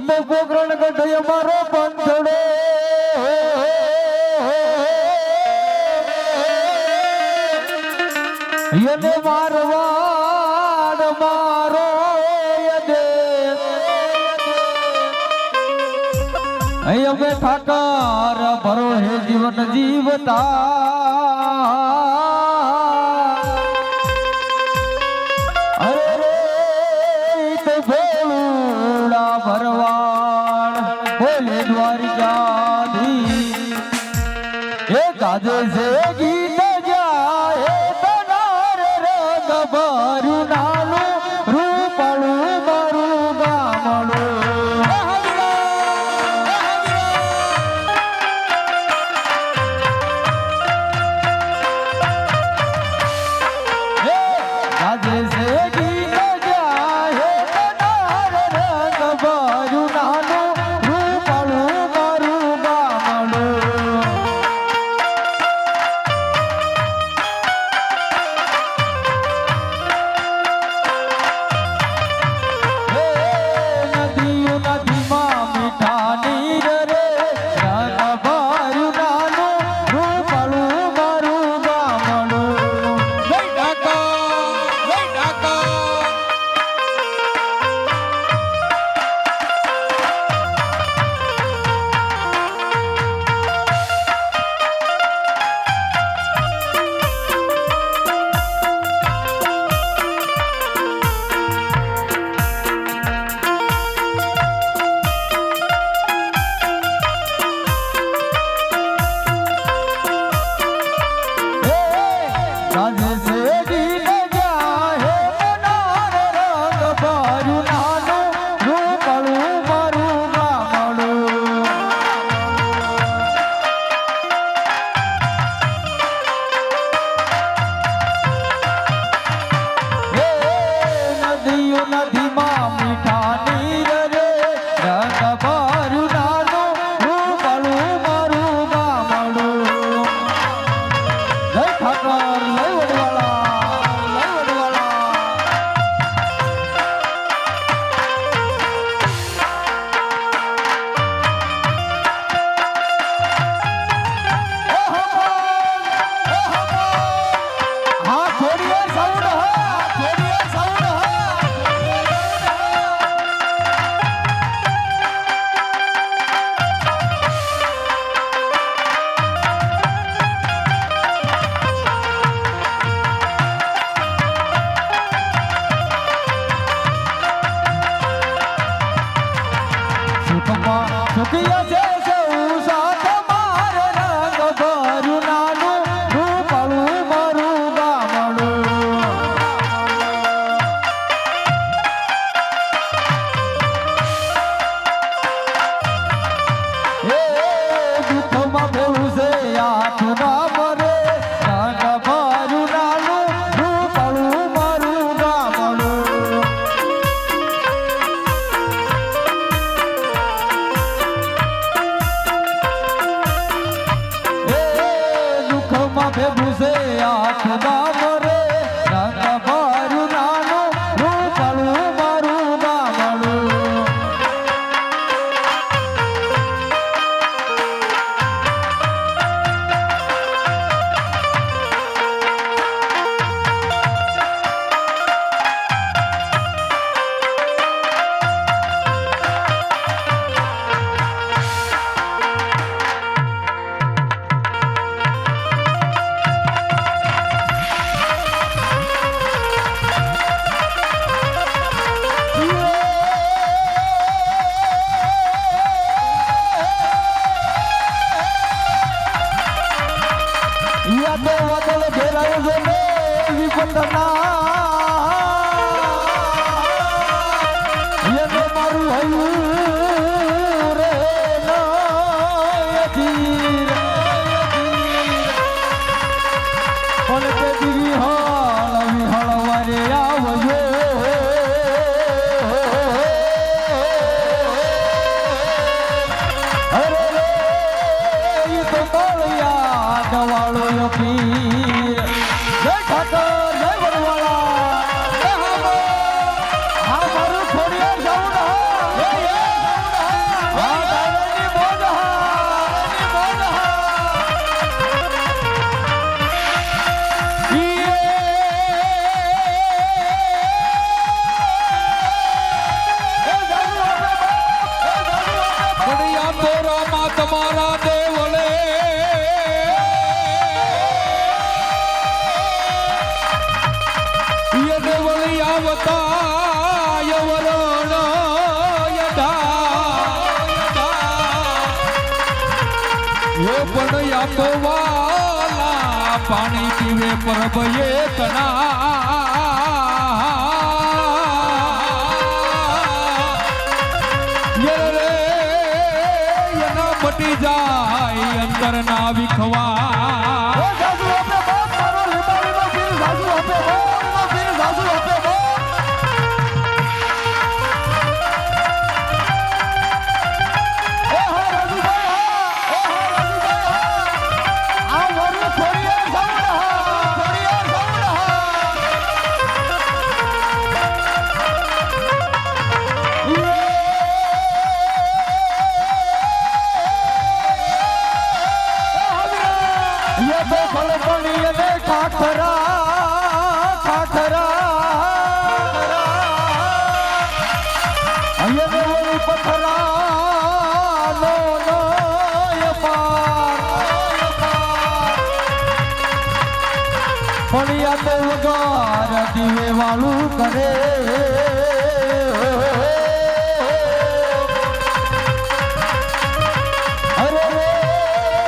તો પોકરણ ગઢ અમારો પંથડો યને મારવાડ મારો યદે અમે ઠાકર ભરો હે જીવન જીવતા बोले द्वारिकाधी काजे से गीत जाए तनार रंग बारू नालू रूपड़ू मारू गामड़ू काजे से गीत जाए तनार रंग बारू नालू વાળો પીર જય ઠાકર જય વડવાળા એ પણ યાતો વાલા પાણી પીવે પરબ એ તના રે એના મટી જાય અંતર ના વિખવા દીવે વાળું કરે અરે રે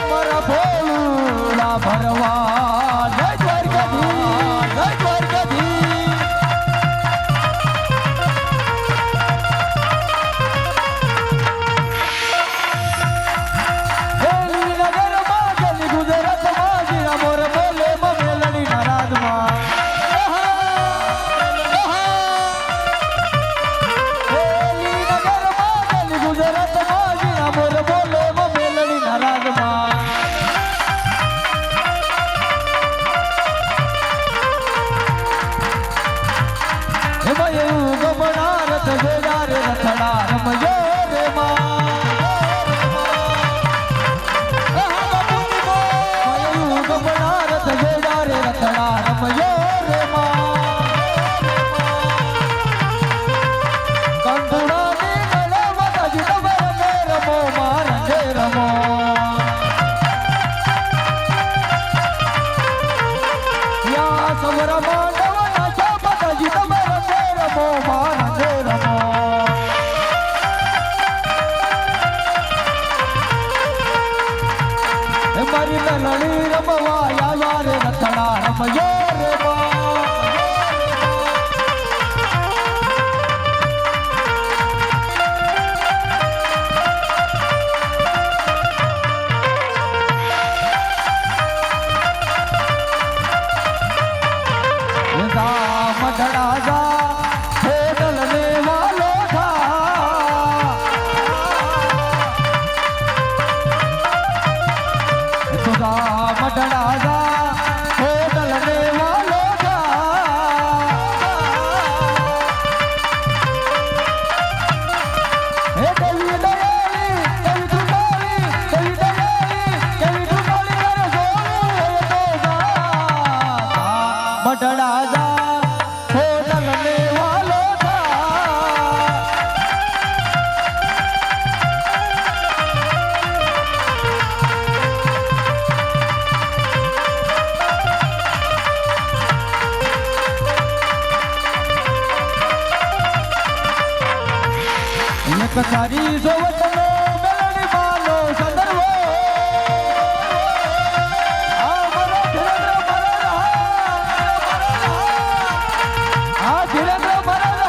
મારા ભોળું ભરવા જય દ્વારકાધી ગુજરાતમાં જીરા મોર બોલે મેલડી નારાજમાં મારી લલણી રમવા યાર રથડા રમયો રે મઢડા જા હોટલ ને વાલો મઢડા જા હોટલ ને વાલો હે દેવી દયાળી દેવી દુલાળી દેવી દયાળી દેવી દુલાળી રે જોયું તો મઢડા જા સારી જોવત મેલડી માનો સંદર્ભો આ મારો ધીરેન્દ્ર મહારાજ આ ધીરેન્દ્ર મહારાજ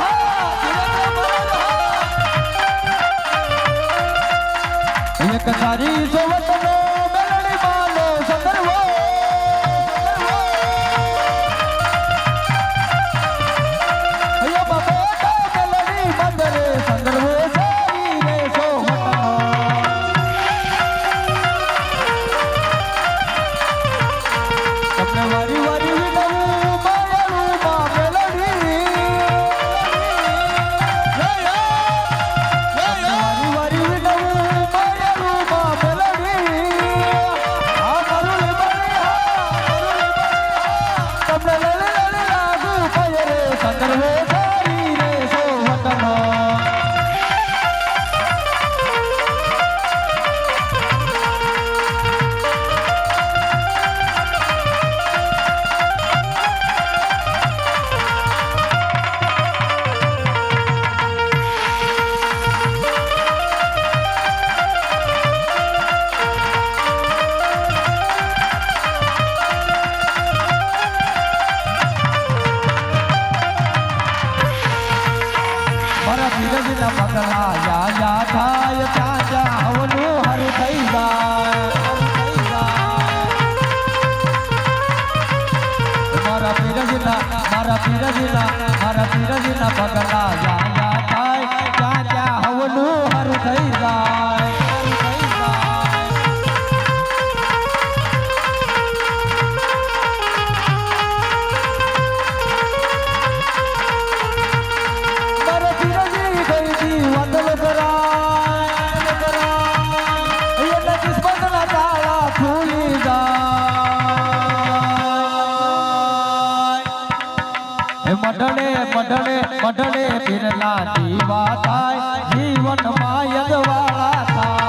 એક સારી જોવત મેલડી માનો સંદર્ભો બાબા મેલડી મંદરે સંદર્ભો પગલા જાયા થાય ત્યાં ત્યાં હવનું હરું થઈ જાય મારે પીરજી ગઈથી વતલ કરાય એટલે કિસ્મતના તાળા ખુલી જાય મઢડે પીરલા દીવા થાય જીવનમાં યજવાળા થાય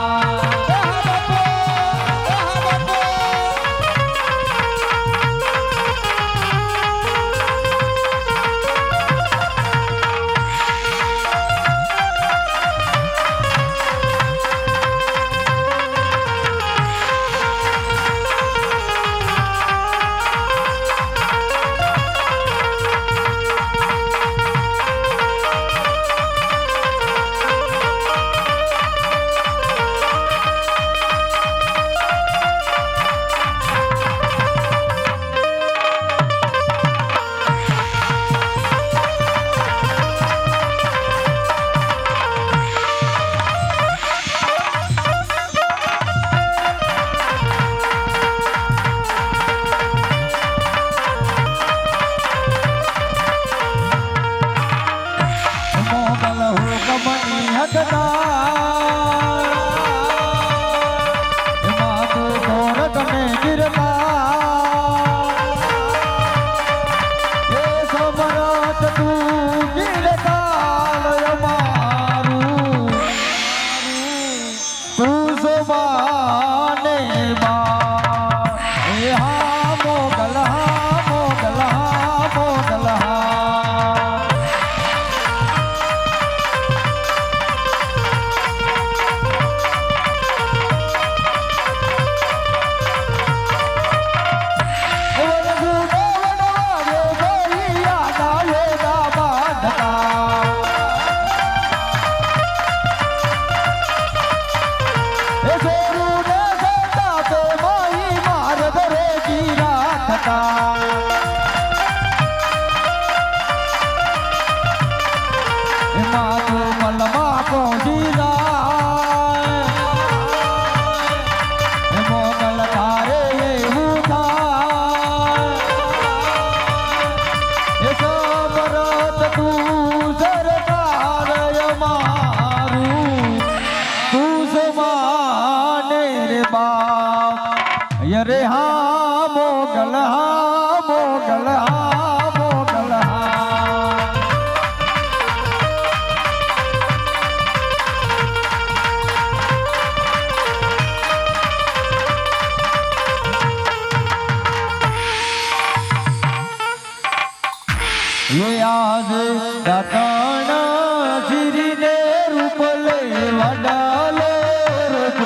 રે હા મોગલ હા મોગલ હા મોગલ હા ये आज दाताना જીરીને રૂપ લે વડાલે રૂપ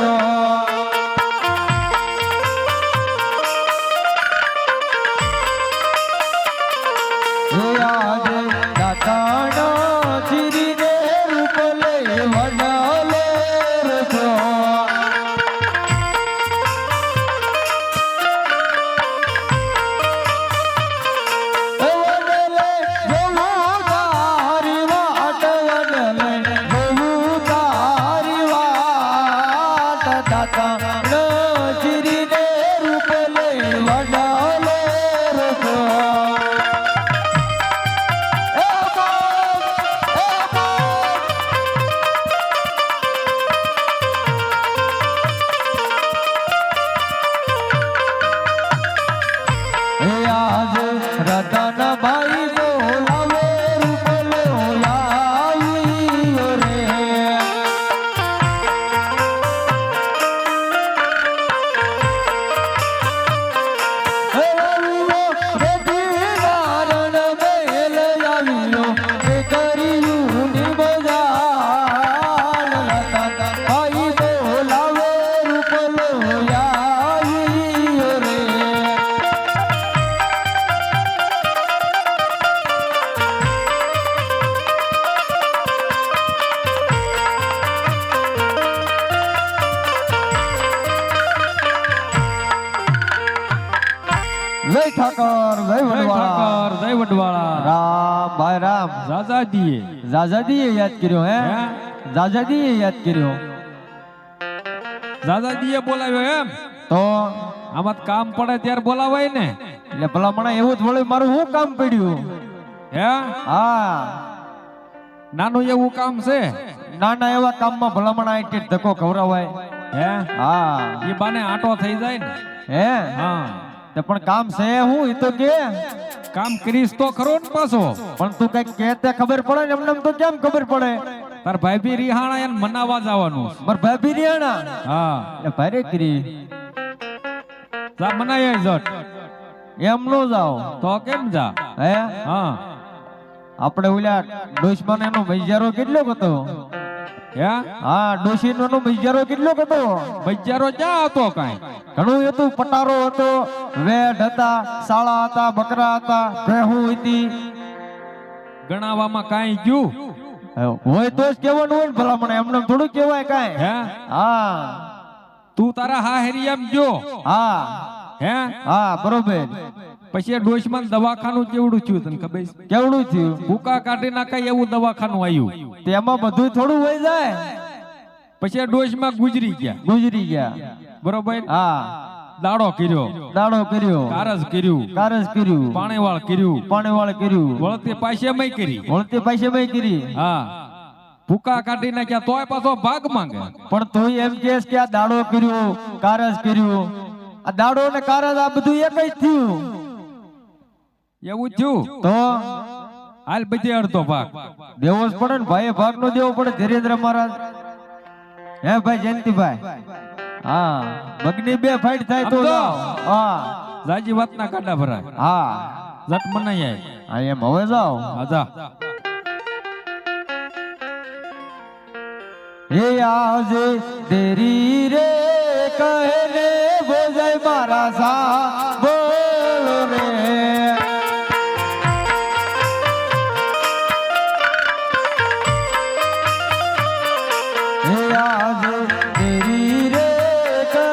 જય ઠાકર જય જય વડવાળા ઠાકર જય વડવાળા રામ ભાઈ રામ જાજાદીએ જાજાદીએ યાદ કર્યો હે હે? જાજાદીએ યાદ કર્યો જાજાદીએ બોલાવ્યો એમ તો આમાં તો કામ પડે ત્યારે બોલાવાય ને એટલે ભલામણા એવું જ વળ્યું મારું શું કામ પડ્યું હે હા નાનું એવું કામ છે નાના એવા કામમાં ભલામણા એટલે ધક્કો ખવડાવાય હે હા એ બાને આટો થઈ જાય ને હે હા તે પણ કામ છે હું એ તો કે કામ કરીશ તો ખરો ને પાછો પણ તું કઈક કે તે ખબર પડે ને એમને તો કેમ ખબર પડે તાર ભાઈ બી રિહાણા એને મનાવા જવાનું છે. માર ભાભી નિયાણા હા એ ભારે કરી જા મનાય જટ એમ નો જાઓ તો કેમ જા હે હા આપણે ઓલા ડોશમાન એનો બજારો કેટલો હતો હે હા ડોશીનો નો બજારો કેટલો હતો બજારો ક્યાં હતો કાંઈ ઘણું હતું પટારો હતો વેડ હતા સાળા હતા બકરા હતા ભેહું હતી ગણાવામાં કાંઈ ગયું હોય તો જ કહેવાનું હોય ને ભલામણ એમને થોડું કહેવાય કાંઈ હે હા તું તારા હાહેરી એમ જો હા હે હા બરોબર પછી ડોશમાં દવાખાનું કેવડું થયું તને ખબર છે? કેવડું થયું ભૂકા કાઢી નાખાય એવું દવાખાનું આવ્યું તેમાં બધું થોડું હોય જાય પછી ડોશમાં ગુજરી ગયા ગુજરી ગયા બરોબર હા દાડો કર્યો દાડો કર્યો કારજ કર્યું કારજ કર્યું પાણીવાળ કર્યું પાણીવાળ કર્યું વળતી પાસે મય કરી વળતી પૈસે ભાઈ કરી હા ભૂકા કાઢી નાખ્યા તોય પાછો ભાગ માંગે પણ તું એમ કહેશ કે આ દાડો કર્યો કારજ કર્યું આ દાડો ને કારજ આ બધું એક જ થયું એવું જ થયું તો હાલ બધી અડધો ભાગ દેવો જ પડે ને ભાઈ ભાગ નો દેવો પડે ધીરેન્દ્ર મહારાજ હે ભાઈ જયંતિભાઈ હા મગની બે ફાઈટ થાય તો સમજો. જાઓ હા જાજી વાતના કાઢા ભરાય હા જટ મનાઈ આય હા એમ હવે જાઓ આજા હે આજે દેરી રે કહે બોજય મારા સા બોલો રે હે આજે દેરી રે કહે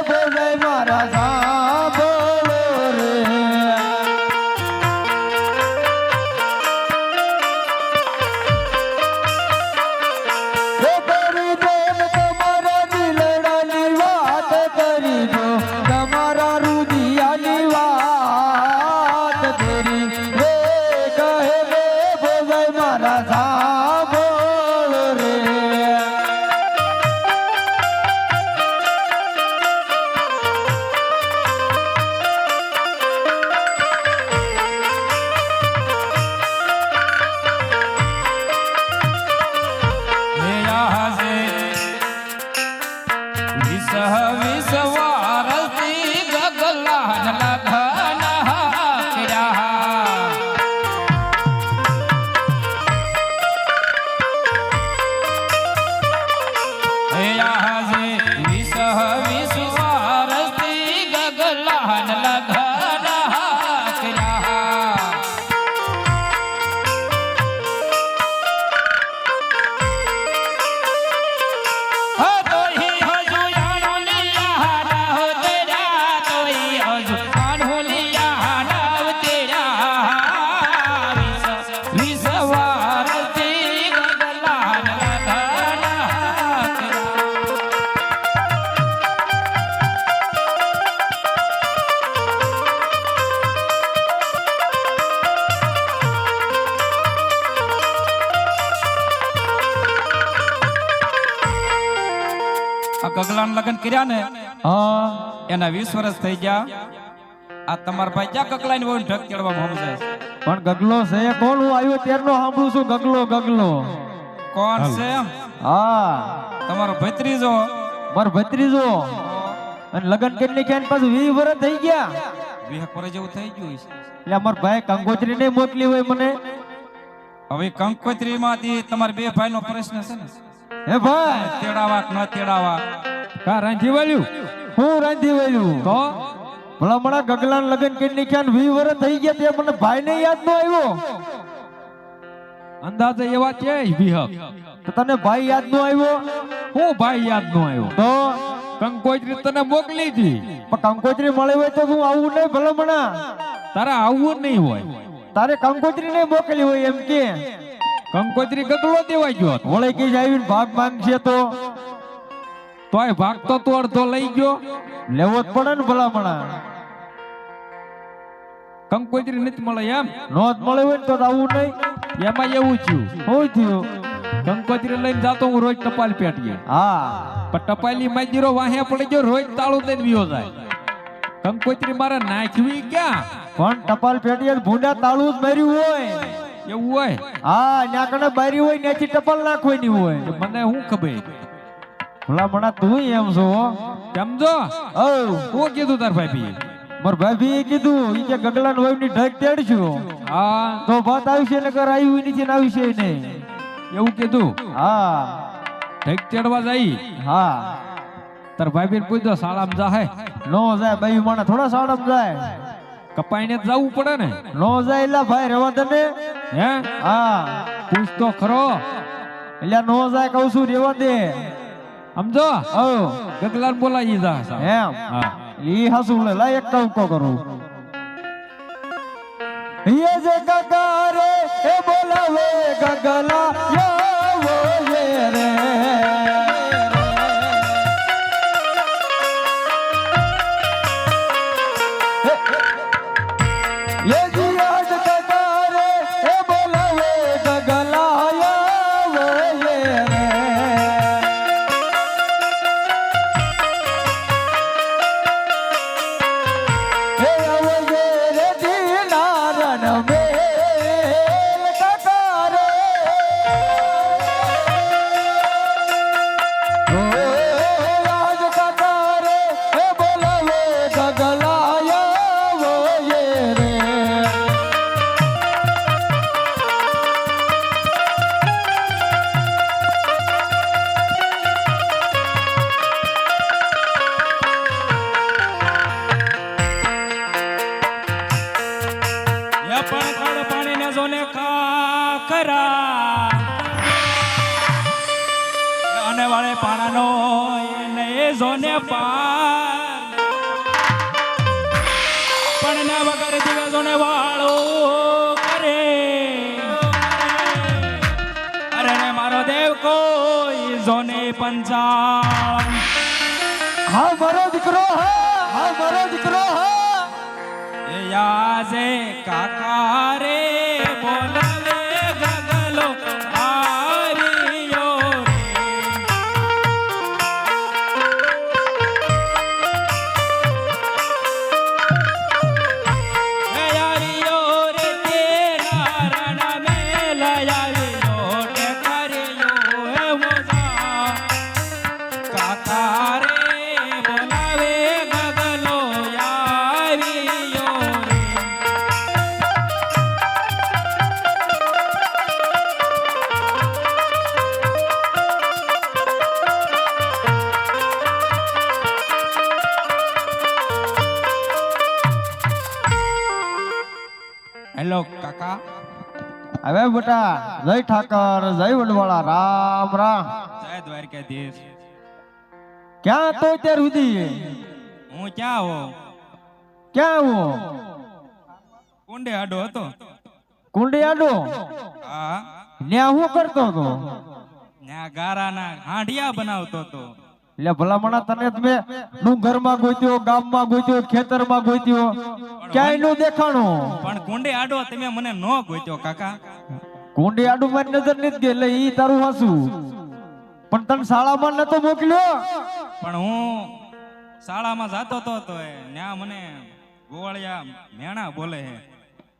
બોજય મારા સા બોલો રે કરી દો તમારા દિલડાની વાત કરી દો તમારા રુદિયાની વાત તેરી રે કહે રે બોલે મારા સાંભળ રે હે આહે વિસહ વિસવારતી ગગલાન લઘના કર્યા હે આહે વિસહ વિસવારતી ગગલાન લઘના કર્યા ગગલાન લગન કર્યા ને હા એના 20 વર્ષ થઈ ગયા આ તમારા ભાઈ ક્યાં ગગલાની વહુ ઢક ચડવામાં સમજાય છે? પણ ગગલો છે કોણ હું આવ્યો ત્યારનો સાંભળું છું ગગલો ગગલો કોણ છે એમ હા તમારો ભત્રીજો મારો ભત્રીજો અને લગન કેટલી ક્યાં પાછું 20 વર્ષ થઈ ગયા વિહક પર જેવું થઈ ગયું છે. એટલે અમાર ભાઈ કંકોત્રી ને મોકલી હોય મને હવે કંકોત્રી માંથી તમારા બે ભાઈ નો પ્રશ્ન છે ને હે ભાઈ તેડાવા કે ન તેડાવા કા રાંધી વાલ્યું હું રાંધી વળ્યું તો ભલામણા ગગલાન લગન કેટલી ક્યાં 20 વર્ષ થઈ ગયા તે મને ભાઈ ને યાદ ન આવ્યો અંદાજે એવા છે વિહક તો તને ભાઈ યાદ ન આવ્યો હું ભાઈ યાદ ન આવ્યો તો કંકોત્રી તને મોકલી હતી. પણ કંકોત્રી મળી હોય તો હું આવું નહીં ભલામણા. તારે આવવું નહીં હોય. તારે કંકોત્રી નહીં મોકલી હોય એમ કે કંકોત્રી ગગલો દેવાઈ ગયો હતો. વળે કે આવીને ભાગ માંગશે તો તોય ભાગતો તો અડધો લઈ ગયો. લેવો જ પડે ને ભલામણા. કંકોત્રી નથી મળે એમ. નો જ મળી હોય ને તો આવું નહીં. એમાં એવું થયું. શું થયું? કંકોત્રી લઈને જાતો હું રોજ ટપાલ પેટીએ. હા પણ ટપાલી માજીરો વાહે પડી ગયો, રોજ તાળું દઈને વિયો જાય. કંકોત્રી મારે નાખવી ક્યાં? પણ ટપાલ પેટીએ ભૂંડા તાળું જ માર્યું હોય. એવું હોય? હા ન્યા કને બારી હોય ત્યાંથી ટપાલ નાખવાની હોય. મને શું ખબર? ભલામણા તું એમ છો સમજો. ઓ શું કીધું તાર ભાઈ? માર ભાભી કીધું ઈ કે ગગલાન વહુની ઢગ તેડશું. હા તો વાત આવશે ને કર આવ્યું નથી ને આવશે નહીં. એવું કીધું. હા ઠેક ચડવા જાય. હા તાર ભાઈ પૂછો શાળામાં જાહે. નો જાય ભાઈ મને થોડા સાડમ જાય. કપાઈને જવું પડે ને. નો જાય એલા ભાઈ રહેવા દે ને. હે હા પૂછ તો ખરો. એટલે નો જાય કહું છું રહેવા દે. સમજો. ઓ ગગલાન બોલાવી જા. એમ હા ઈ હાસુ લે લા એક ટવકો કરું. ये जे गगारे ए बोलावे गगला यावो ये रे ये जी आज गगारे ए बोलावे गगला यावो ये रे हे आवो ये रे दीनारन में અને વાળે પાણાનો એને જોને પાર પણ ના વગર જીવે જોને વાળો કરે. અરે રે મારો દેવ કોઈ જોને પંચાળ. હા મારો દીકરો હા મારો દીકરો હા એ યાજે કાકા રે બોલાવે ગગલો આરિયો રે. એ આરિયો રે તેરા રણ મેલ આરિયો તે કર્યો એ મોજા. કાકા રે બોલાવે ગગલો આરિયો રે. હેલો કાકા. હવે બેટા જય ઠાકર જય વડવાળા રામ રામ. જય દ્વારકાધીશ. ક્યાં તો અત્યાર સુધી હું ક્યાં હો? ક્યાં હું કુંડે આડો હતો. કુંડી આડો હા ન્યા હું કરતો હતો. ત્યાં ગારાના હાંડિયા બનાવતો હતો. એટલે ભલામણા તને જ મેં ડુંગરમાં ગોત્યો, ગામમાં ગોત્યો, ખેતરમાં ગોત્યો, ક્યાંય નું દેખાણું. પણ કુંડે આડો તમે મને નો ગોત્યો કાકા. કુંડી આડું મારી નજર નથી ગઈ એટલે ઈ તારું હાસું. પણ તને શાળામાં નતો મોકલ્યો. પણ હું શાળામાં જાતો તો ત્યાં મને ગોવાળિયા મેણા બોલે હે.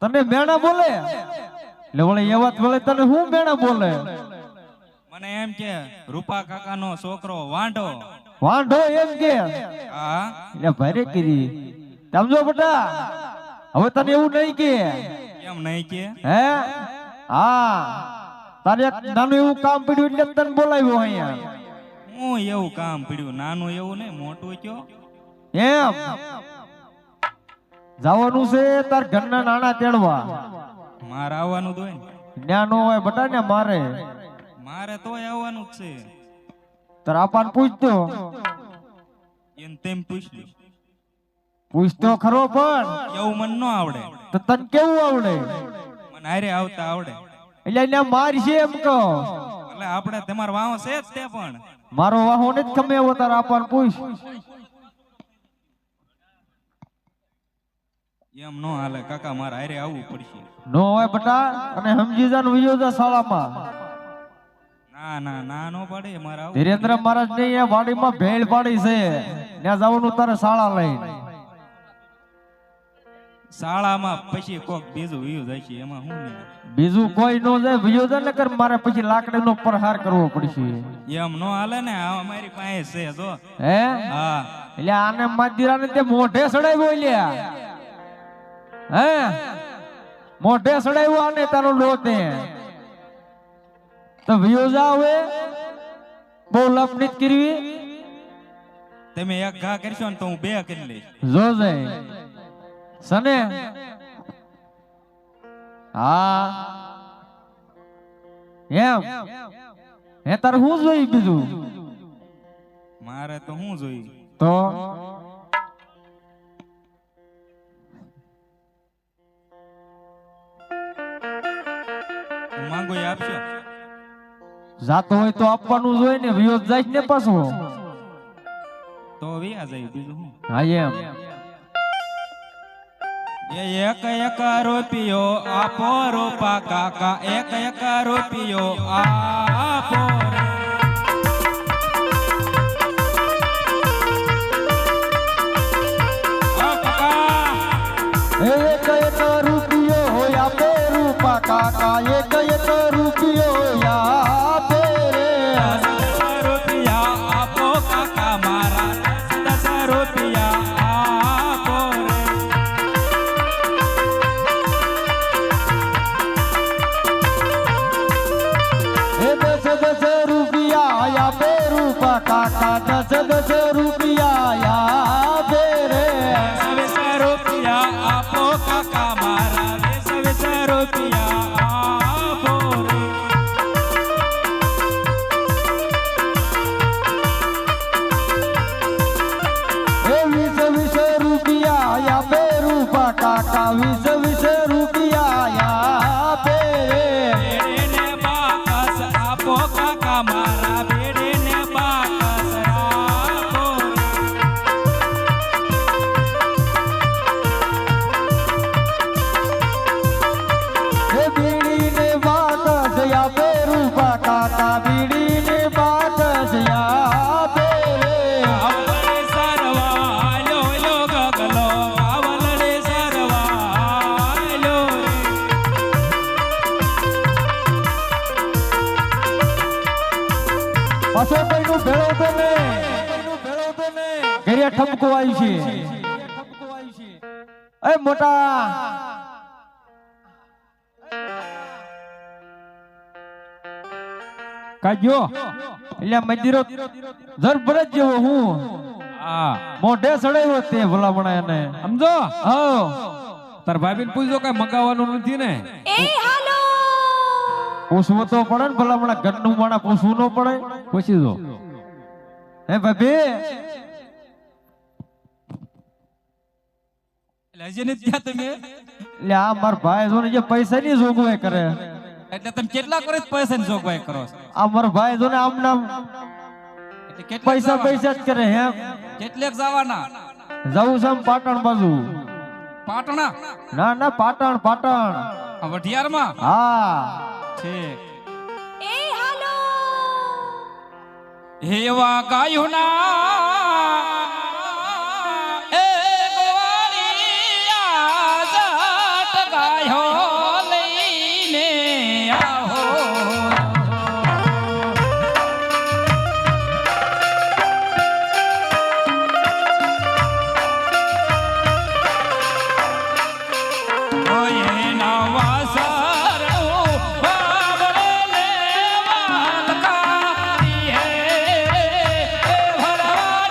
તને મેણા બોલે એટલે વળે એ વાત વળે તને હું મેણા બોલે. મને એમ કે રૂપા કાકાનો છોકરો વાંઢો. વાંઢો એમ કે હા એટલે ભારે કરી સમજો બેટા. હવે તને એવું નહીં કે એમ નહીં કે. હે હા તારે એક નાનું એવું કામ પડ્યું એટલે તને બોલાવ્યો અહીંયા. હું એવું કામ પડ્યું? નાનું એવું નહીં, મોટું કયો. એમ જવાનું છે તાર ઘરના નાણા તેડવા. મારે આવવાનું તો હોય ને. ન્યા નો હોય બેટા ને મારે. મારે તો આવવાનું જ છે. તાર આપાને પૂછતો એને તેમ પૂછ લ્યો. પૂછતો ખરો પણ એવું મને ન આવડે, તો તને કેવું આવડે? મને હારે આવતા આવડે. એટલે એને મારશે એમ કહો. એટલે આપણે તમારો વાહો છે જ તે, પણ મારો વાહો ને જ ખમે એવો તારે આપવાનું પૂછ. એમ નો હાલે કાકા, મારે હારે આવવું પડશે. નો હોય બટા, અને સમજી જા ને વિયો જા શાળામાં. ના ના ના નો પડે, મારે આવું. ધીરેન્દ્ર મહારાજ ને અહીંયા વાડીમાં ભેળ પાડી છે, ત્યાં જવાનું તારે શાળા લઈને. શાળામાં પછી કોક બીજું વિયું જાય છે, એમાં શું નહીં. બીજું કોઈ નો જાય, વિયો જાય ને કર, મારે પછી લાકડીનો પ્રહાર કરવો પડશે. એમ નો હાલે ને, આ અમારી પાસે છે જો. હે હા, એટલે આને માજીરાને તે મોઢે સડાવ્યો લ્યા. હે મોઢે સડાવ્યો આને તારો લોતે. તો વિયો જાવ હે, બહુ લપડીત કરવી. તમે એક ઘા કરશો ને તો હું 2 કરી લઈશ. જોજે સને. હા એમ હે, તારે શું જોઈ બીજું? મારે તો શું જોયું? તો હું માંગુ એ આપશો? જાતો હોય તો આપવાનું જોઈએ ને, વિયો જાય ને પાછો. તો વ્યા જાય, બીજું શું. હા એમ. એ એક એક રૂપિયો આપો રૂપા કાકા, એક એક રૂપિયો આપો રે. ઓ કાકા, એક એક રૂપિયો હોય આપે રૂપા કાકા, એક એક રૂપિયો આપે રે. 10 રૂપિયા આપો કાકા મારા, 10 રૂપિયા આપો રે. એ 10 રૂપિયા આપે રૂપા કાકા, 10 રૂપિયા આપે રે. 20 રૂપિયા આપો કાકા મારા, 20 રૂપિયા આપો રે. એ 20 રૂપિયા આપે રૂપા કાકા, 20 રૂપિયા આપે રે. બેડીને બાકસ આપો કાકા મારા, બેડીને બાકસ આપો રે. એ બીડીને બાકસ આપે રૂપા કાકા, બીડીને બાકસ આપે રે. આવલડે સરવા લો લો ગગલો, આવલડે સરવા લો રે. પાછો કઈનું ભેળવતો ને, ઘરે ઠપકો આવી છે. એ મોટા કાજો એટલે મંદિરો જરબરજ જેવો હું હા મોઢે સડાવ્યો તે ભલામણા એને. સમજો. હા તાર ભાભીને પૂછજો કઈ મંગાવવાનું નથી ને. પૂછવું તો પડે ને ભલામણા, ઘરનું માણા પૂછવું ન પડે? પૂછી દો. હે ભાભી, એટલે હજી નથી ત્યાં તમે? એટલે આ મારા ભાઈ જો ને જે પૈસાની જોગવાઈ કરે. એટલે તમે કેટલા કરે પૈસાની જોગવાઈ કરો છો? આ મારા ભાઈ જો ને આમ નામ એટલે કેટલાક પૈસા જવાના? પૈસા જ કરે. હે કેટલેક જવાના? જવું છે આમ પાટણ બાજુ. પાટણા? ના ના પાટણ પાટણ. આ વઢિયારમાં? હા ઠીક. હેવા ગાયું ના એ ગોવાળિયા જાટ ગાયો લઈને આવો. ઓય નવા સરનું બાબરે લેવા લકારી હે ભરવા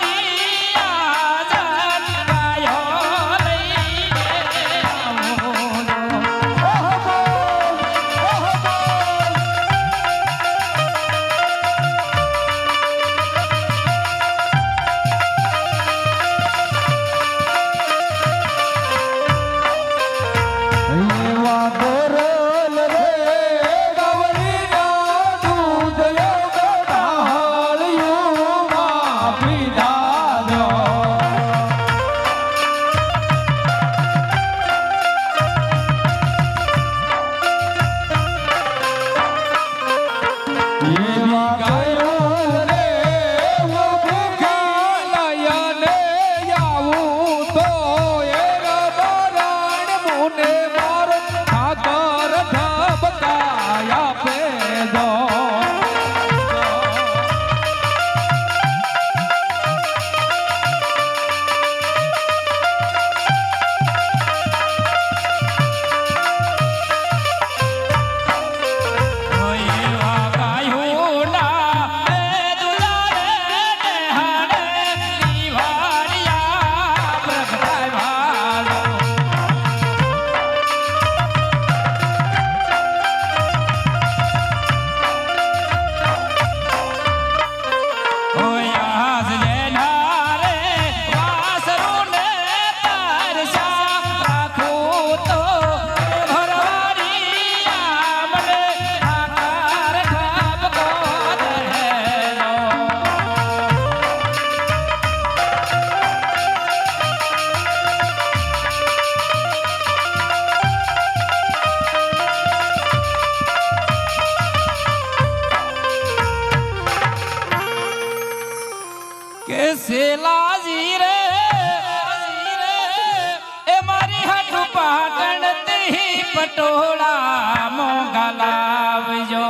લાજી રે એ મારી હાટુ પાટણ થી પટોળા મોંઘા લાવજો